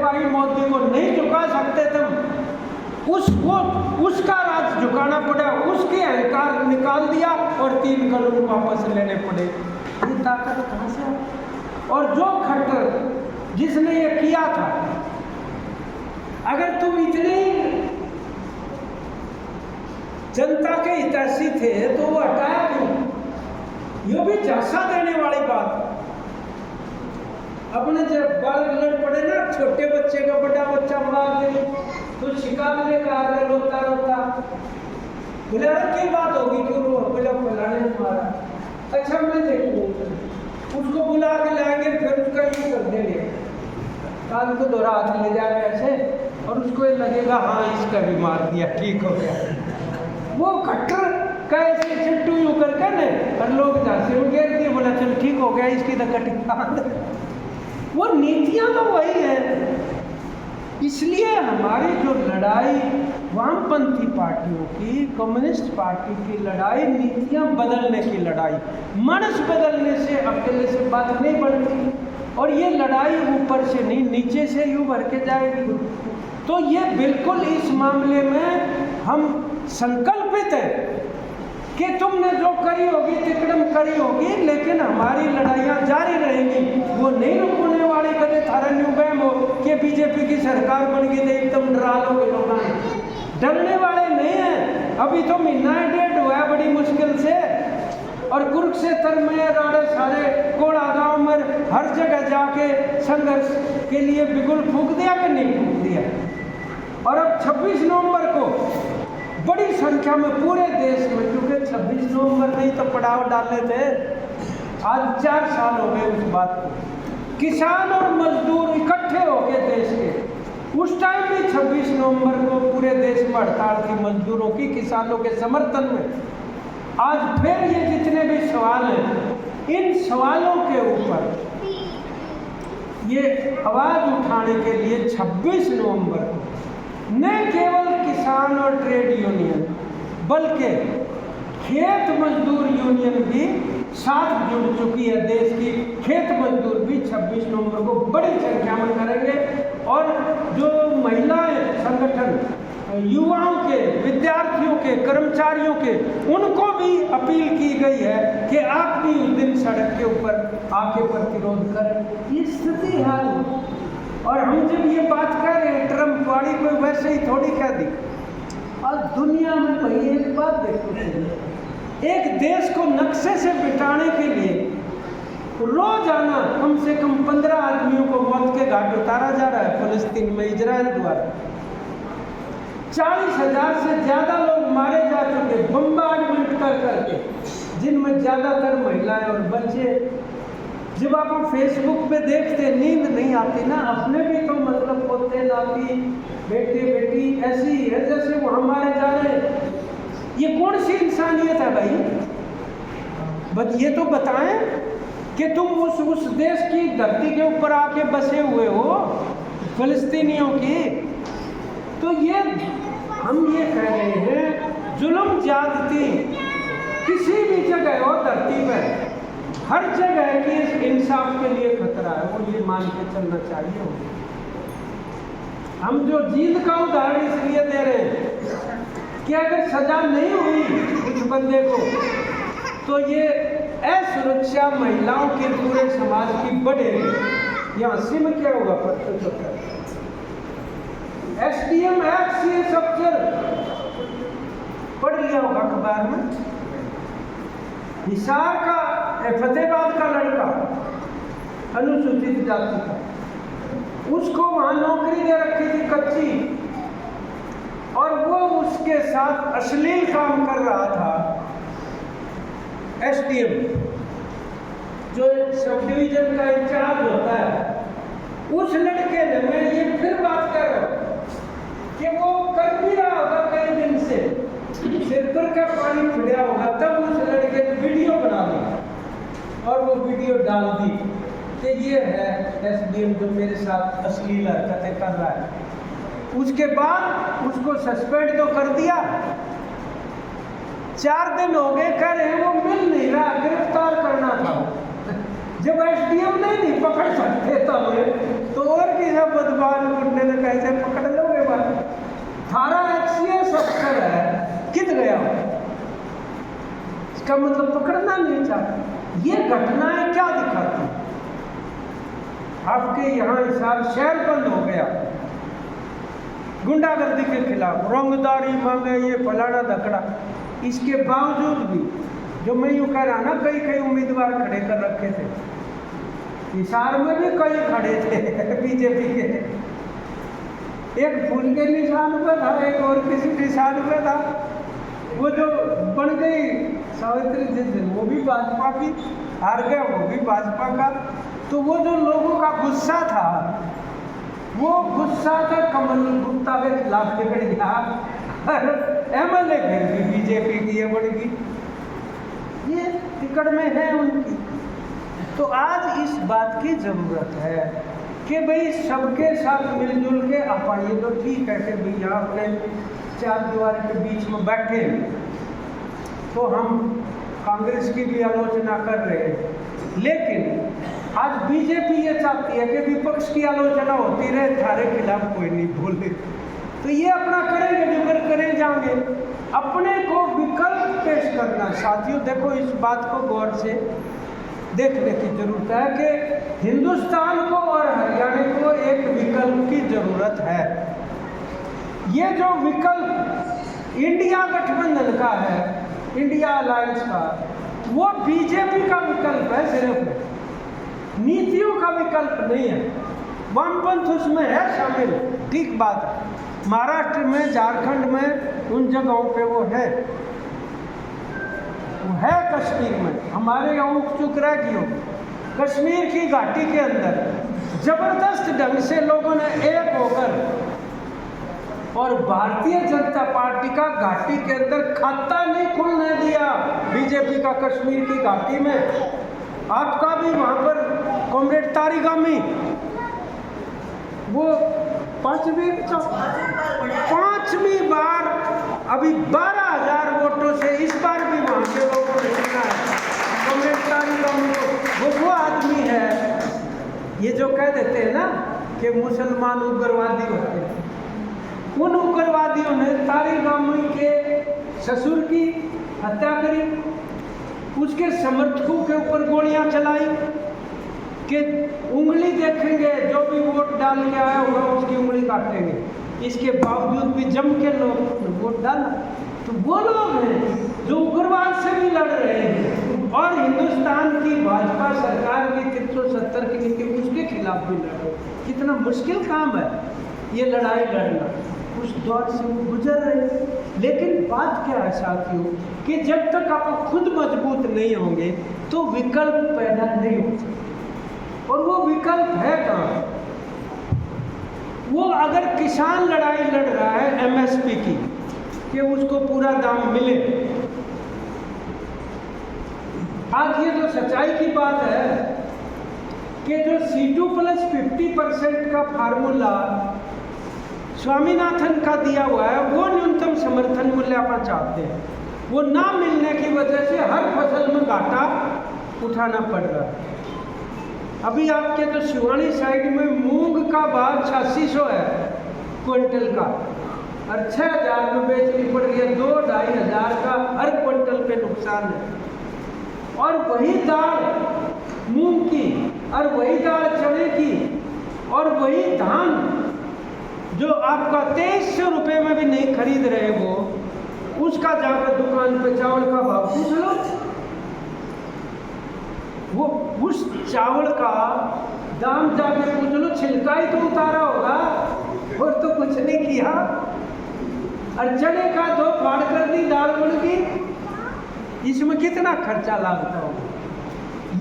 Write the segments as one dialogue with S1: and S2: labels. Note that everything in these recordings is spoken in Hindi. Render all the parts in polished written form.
S1: भाई मोदी को नहीं झुका सकते तुम, उसको उसका राज झुकाना पड़ा, उसके अहंकार निकाल दिया और 3 करोड़ वापस लेने पड़े। ये ताकत कहाँ से आई? और जो खट्टर जिसने ये किया था, अगर तुम इतने जनता के हितैषी थे तो वो हटाया क्यों? ये भी झांसा देने वाली बात। अपने जब बाल लड़ पड़े ना, छोटे बच्चे का बड़ा बच्चा मार दे तो शिकार लेकर आ गया रोता रोता, बोले अरे क्या बात होगी, क्यों रो? बोला फलाने ने मारा। अच्छा मैं देखूँ, उसको बुला के लाएंगे, फिर उसका यूँ कर देंगे, कान को दोहरा हाथ ले जाए ऐसे, और उसको ये लगेगा हाँ इसका भी मार दिया, ठीक हो गया। वो खट्टर कैसे चिट्टू यूँ करके ने, और लोग झांसे में घेर दिए, बोला चल ठीक हो गया, इसकी तो कटी। वो नीतियाँ तो वही है। इसलिए हमारी जो लड़ाई वामपंथी पार्टियों की, कम्युनिस्ट पार्टी की लड़ाई नीतियां बदलने की लड़ाई, मनस बदलने से अकेले से बात नहीं बढ़ती, और ये लड़ाई ऊपर से नहीं नीचे से यूँ भर के जाएगी। तो ये बिल्कुल इस मामले में हम संकल्पित हैं कि तुमने जो करी होगी तिकड़म करी होगी, लेकिन हमारी लड़ाइयाँ जारी रहेंगी, वो नहीं रुकने वाली। कदे थारा न्यू बैम हो कि बीजेपी की सरकार बन गई तो एकदम डरा लोगे लोग, डरने वाले नहीं हैं। अभी तो महीना 1.5 हुआ है बड़ी मुश्किल से, और कुरुक्षेत्र में राड़े सारे कोड़ा गांव में हर जगह जाके संघर्ष के लिए बिगुल फूंक दिया कि नहीं फूंक दिया। और अब 26 नवंबर को बड़ी संख्या में पूरे देश में, क्योंकि 26 नवंबर नहीं तो पड़ाव डाले थे, आज 4 साल हो गए उस बात को, किसान और मजदूर इकट्ठे हो गए देश के। उस टाइम भी 26 नवंबर को पूरे देश में हड़ताल थी मजदूरों की, किसानों के समर्थन में। आज फिर ये जितने भी सवाल हैं, इन सवालों के ऊपर ये आवाज़ उठाने के लिए 26 नवंबर को न केवल किसान और ट्रेड यूनियन बल्कि खेत मजदूर यूनियन भी साथ जुड़ चुकी है। देश की खेत मजदूर भी 26 नवंबर को बड़ी संख्या में करेंगे। और जो महिलाएं संगठन, युवाओं के, विद्यार्थियों के, कर्मचारियों के, उनको भी अपील की गई है कि आप भी उस दिन सड़क के ऊपर आके प्रतिरोध करें। ये स्थिति है। और हम जब ये बात कर रहे हैं, ट्रम्प वाली कोई वैसे ही थोड़ी कह दी। और दुनिया में भाई एक बात देखो, एक देश को नक्शे से बिठाने के लिए रोजाना कम से कम 15 आदमियों को मौत के घाट उतारा जा रहा है फिलिस्तीन में इजराइल द्वारा। 40,000 से ज़्यादा लोग मारे जा चुके बम्बार्डमेंट कर करके, जिनमें ज़्यादातर महिलाएं और बच्चे। जब आप फेसबुक पे देखते नींद नहीं आती ना, अपने भी तो मतलब पोते नाती बेटे बेटी ऐसी ही है जैसे वो हमारे जा रहे हैं। ये कौन सी इंसानियत है भाई? बस ये तो बताएं कि तुम उस देश की धरती के ऊपर आके बसे हुए हो, फिलिस्तीनियों की। तो ये हम ये कह रहे हैं, जुल्म ज्यादती किसी भी जगह हो धरती पर, हर जगह की इंसाफ के लिए खतरा है, वो ये मान के चलना चाहिए। हम जो जीत का उदाहरण इसलिए दे रहे हैं कि अगर सजा नहीं हुई उस बंदे को, तो ये असुरक्षा महिलाओं के पूरे समाज की बढ़ेगी। यहाँ सिम क्या होगा? SDM एक्सीएस अफसर पढ़ लिया होगा अखबार में, हिसार का फतेहाबाद का लड़का अनुसूचित जाति का, उसको वहां नौकरी दे रखी थी कच्ची, और वो उसके साथ अश्लील काम कर रहा था। SDM जो सब डिवीजन का इंचार्ज होता है, उस लड़के ने, मैं ये फिर बात कर रहा हूँ कि वो कर भी रहा होगा कई दिन से, सिर पर का पानी फिरा होगा, तब उस लड़के ने वीडियो बना दी और वो वीडियो डाल दी कि ये है SDM जो मेरे साथ अश्लील हरकतें कर रहा है। उसके बाद उसको सस्पेंड तो कर दिया, 4 दिन हो गए, कह रहे हैं वो मिल नहीं रहा, गिरफ्तार करना था। जब SDM नहीं पकड़ सकते तब तो और किसी बदमाश इसका मतलब पकड़ना नहीं चाहते। ये घटनाएं क्या दिखाती हैं? आपके यहाँ हिसाब शहर बंद हो गया गुंडागर्दी के खिलाफ, रंगदारी मांगे, ये फलाना धकड़ा। इसके बावजूद भी जो मैं यूँ कह रहा ना, कई कई उम्मीदवार खड़े कर रखे थे, हिसार में भी कई खड़े थे बीजेपी के, एक फूल के निशान पे था, एक और किसी निशान पे था। वो जो बन गई सावित्री जिस वो भी भाजपा की, हार गया वो भी भाजपा का। तो वो जो लोगों का गुस्सा था, वो गुस्सा था कमल गुप्ता के खिलाफ निकल गया, MLA फिर भी बीजेपी की ये बढ़ गई, ये टिकट में है उनकी। तो आज इस बात की जरूरत है कि भाई सबके साथ मिलजुल के आइए। तो ठीक है कि भाई यहाँ अपने चार दीवार के बीच में बैठे, तो हम कांग्रेस की भी आलोचना कर रहे हैं, लेकिन आज बीजेपी ये चाहती है कि विपक्ष की आलोचना होती रहे, थारे खिलाफ कोई नहीं बोले। तो ये अपना करेंगे जो करें जाएंगे, अपने को विकल्प पेश करना। साथियों देखो, इस बात को गौर से देखने की जरूरत है कि हिंदुस्तान को और हरियाणा को एक विकल्प की जरूरत है। ये जो विकल्प इंडिया गठबंधन का है, इंडिया अलायंस का, वो बीजेपी का विकल्प है, सिर्फ नीतियों का विकल्प नहीं है। वामपंथ उसमें है शामिल, ठीक बात है, महाराष्ट्र में, झारखंड में, उन जगहों पे वो है कश्मीर में। हमारे यहाँ उक चुक रह गई हो। कश्मीर की घाटी के अंदर जबरदस्त ढंग से लोगों ने एक होकर, और भारतीय जनता पार्टी का घाटी के अंदर खाता नहीं खुलने दिया बीजेपी का कश्मीर की घाटी में। आपका भी वहाँ पर कॉमरेड तारिगामी, वो पांचवी बार अभी 12,000 वोटों से इस बार भी वहाँ के लोगों ने चुना है कॉमरेड तारिगामी को। वो आदमी है, ये जो कह देते हैं ना कि मुसलमान उग्रवादी होते हैं, उन उग्रवादियों ने तारिगामी के ससुर की हत्या करी, उसके समर्थकों के ऊपर गोलियां चलाई कि उंगली देखेंगे, जो भी वोट डाल के आया होगा उसकी उंगली काटेंगे। इसके बावजूद भी जम के लोग वोट डाला। तो वो लोग हैं जो उग्रवाद से भी लड़ रहे हैं, और हिंदुस्तान की भाजपा सरकार की 370 की नीति, उसके खिलाफ भी लड़ रहे हैं। कितना मुश्किल काम है ये लड़ाई लड़ना, उस दौर से वो गुजर रहे हैं। लेकिन बात क्या है साथियों कि जब तक आप खुद मजबूत नहीं होंगे तो विकल्प पैदा नहीं हो सकते। और वो विकल्प है कहाँ? वो अगर किसान लड़ाई लड़ रहा है MSP की, कि उसको पूरा दाम मिले, आज ये जो सच्चाई की बात है कि जो C2+50% का फार्मूला स्वामीनाथन का दिया हुआ है, वो न्यूनतम समर्थन मूल्य आप चाहते हैं, वो ना मिलने की वजह से हर फसल में घाटा उठाना पड़ रहा है। अभी आपके तो शिवानी साइड में मूंग का भाव 8600 है क्विंटल का, और 6,000 में बेचनी पड़ रही है, 2-2.5 हज़ार का हर क्विंटल पे नुकसान है। और वही दाल मूंग की, और वही दाल चने की, और वही धान जो आपका 2300 रुपये में भी नहीं खरीद रहे, वो उसका जाकर दुकान पे चावल का भाव पूछ लो, वो उस चावल का दाम जाके पूछ लो, छिलका ही तो उतारा होगा और तो कुछ नहीं किया। और चने का दो फाड़ कर दी, दाल बन गई, इसमें कितना खर्चा लागता होगा।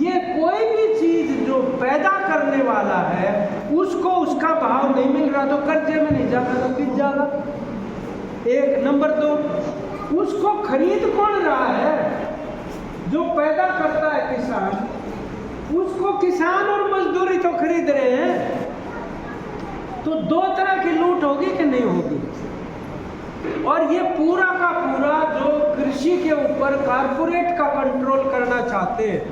S1: ये कोई भी चीज जो पैदा करने वाला है उसको उसका भाव नहीं मिल रहा तो कर्जे में नहीं जाता तो पिस जाएगा। एक नंबर 2, उसको खरीद कौन रहा है? जो पैदा करता है किसान, उसको किसान और मजदूरी तो खरीद रहे हैं। तो दो तरह की लूट होगी कि नहीं होगी। और ये पूरा का पूरा जो कृषि के ऊपर कारपोरेट का कंट्रोल करना चाहते हैं,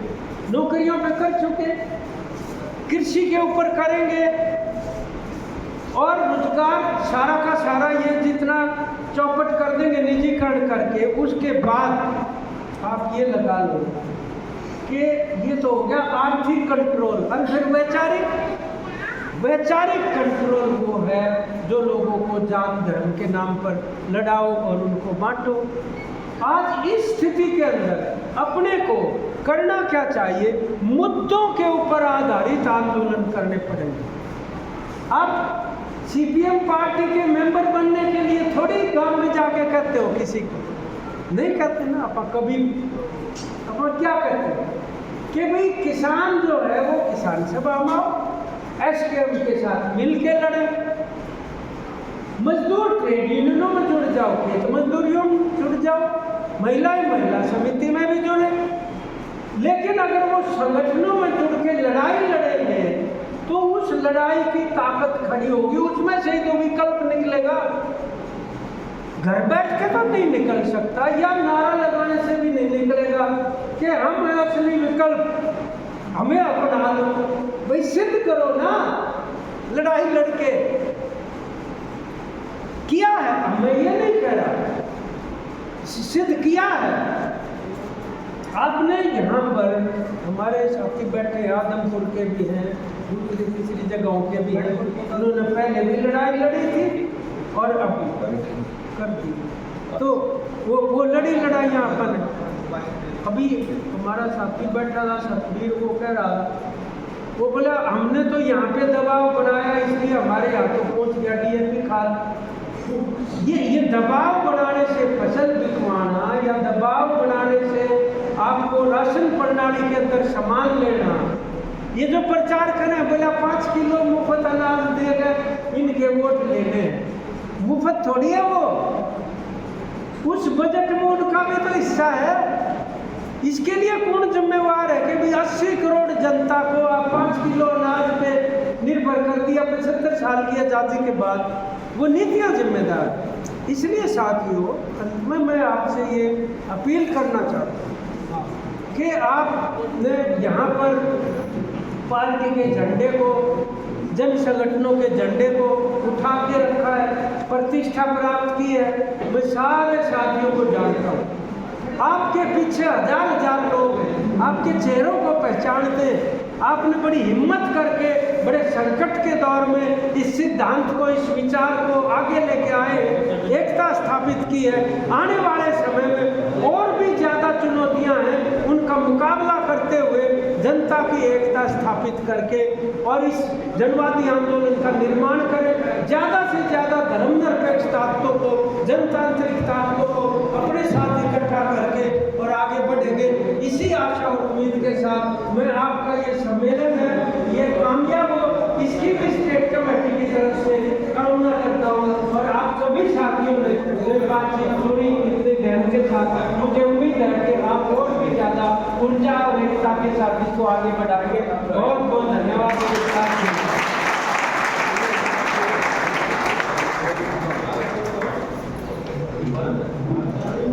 S1: नौकरियों पे कर चुके, कृषि के ऊपर करेंगे, और रोजगार सारा का सारा ये जितना चौपट कर देंगे निजीकरण करके, उसके बाद आप ये लगा लो कि ये तो हो गया आर्थिक कंट्रोल। और फिर वैचारिक कंट्रोल वो है जो लोगों को जात धर्म के नाम पर लड़ाओ और उनको बांटो। आज इस स्थिति के अंदर अपने को करना क्या चाहिए? मुद्दों के ऊपर आधारित आंदोलन करने पड़ेंगे। आप सीपीएम पार्टी के मेंबर बनने के लिए थोड़ी गांव में जाके कहते हो किसी को, नहीं कहते ना। आप कभी अपन क्या कहते हैं कि भाई किसान जो है वो किसान सभा में आओ, एसकेएम के साथ मिल के लड़े, मजदूर ट्रेड यूनियनों में जुड़ जाओ, खेत मजदूरियों में जुड़ जाओ, महिला समिति में भी जुड़े। लेकिन अगर वो संगठनों में जुड़ के लड़ाई लड़ेंगे तो उस लड़ाई की ताकत खड़ी होगी, उसमें से ही तो विकल्प निकलेगा। घर बैठ के तो नहीं निकल सकता, या नारा लगाने से भी नहीं निकलेगा कि हम असली विकल्प हमें अपना लो। भाई सिद्ध करो ना, लड़ाई लड़के किया है, मैं ये नहीं कह रहा, सिद्ध किया है आपने। यहाँ पर हमारे साथी बैठे आदमपुर के भी हैं, दूसरी तीसरी जगहों के भी हैं, उन्होंने पहले भी लड़ाई लड़ी थी और अब कर दी। तो वो लड़ी लड़ाइयाँ अपन, अभी हमारा साथी बैठा था सतबीर, वो कह रहा, वो बोला हमने तो यहाँ पे दबाव बनाया इसलिए हमारे यहाँ तो पहुँच गया डीएपी खाद। ये दबाव बनाने से फसल बिकवाना या दबाव बनाने से आपको राशन प्रणाली के अंदर सामान लेना, ये जो प्रचार करें बोला 5 किलो मुफ्त अनाज दे गए इनके वोट लेने, मुफ्त थोड़ी है वो, उस बजट में उनका भी तो हिस्सा है। इसके लिए कौन जिम्मेवार है कि भाई 80 करोड़ जनता को आप 5 किलो अनाज पे निर्भर कर दिया 75 साल की आज़ादी के बाद? वो नीतियाँ जिम्मेदार। इसलिए साथियों मैं आपसे ये अपील करना चाहता हूँ कि आपने यहाँ पर पार्टी के झंडे को, जन संगठनों के झंडे को उठा के रखा है, प्रतिष्ठा प्राप्त की है। मैं सारे साथियों को जानता हूँ, आपके पीछे हजार लोग हैं, आपके चेहरों को पहचानते हैं। आपने बड़ी हिम्मत करके बड़े संकट के दौर में इस सिद्धांत को, इस विचार को आगे लेके आए, एकता स्थापित की है। आने वाले समय में और भी ज़्यादा चुनौतियां हैं, उनका मुकाबला करते हुए जनता की एकता स्थापित करके और इस जनवादी आंदोलन का निर्माण करें। ज़्यादा से ज़्यादा धर्मनिरपेक्ष ताकतों को, जनतांत्रिक ताकतों को अपने साथ इकट्ठा करके और आगे बढ़ेंगे। इसी आशा और उम्मीद के साथ मैं आपका ये सम्मेलन है, ये कामयाब हो, इसकी भी स्टेट कमेटी की तरफ से कामना करता हूँ। और आप सभी साथियों ने बातचीत सुनी इतने ध्यान के साथ, मुझे उम्मीद है कि आप और भी ज़्यादा ऊर्जा और एकता के साथ इसको आगे बढ़ाएंगे।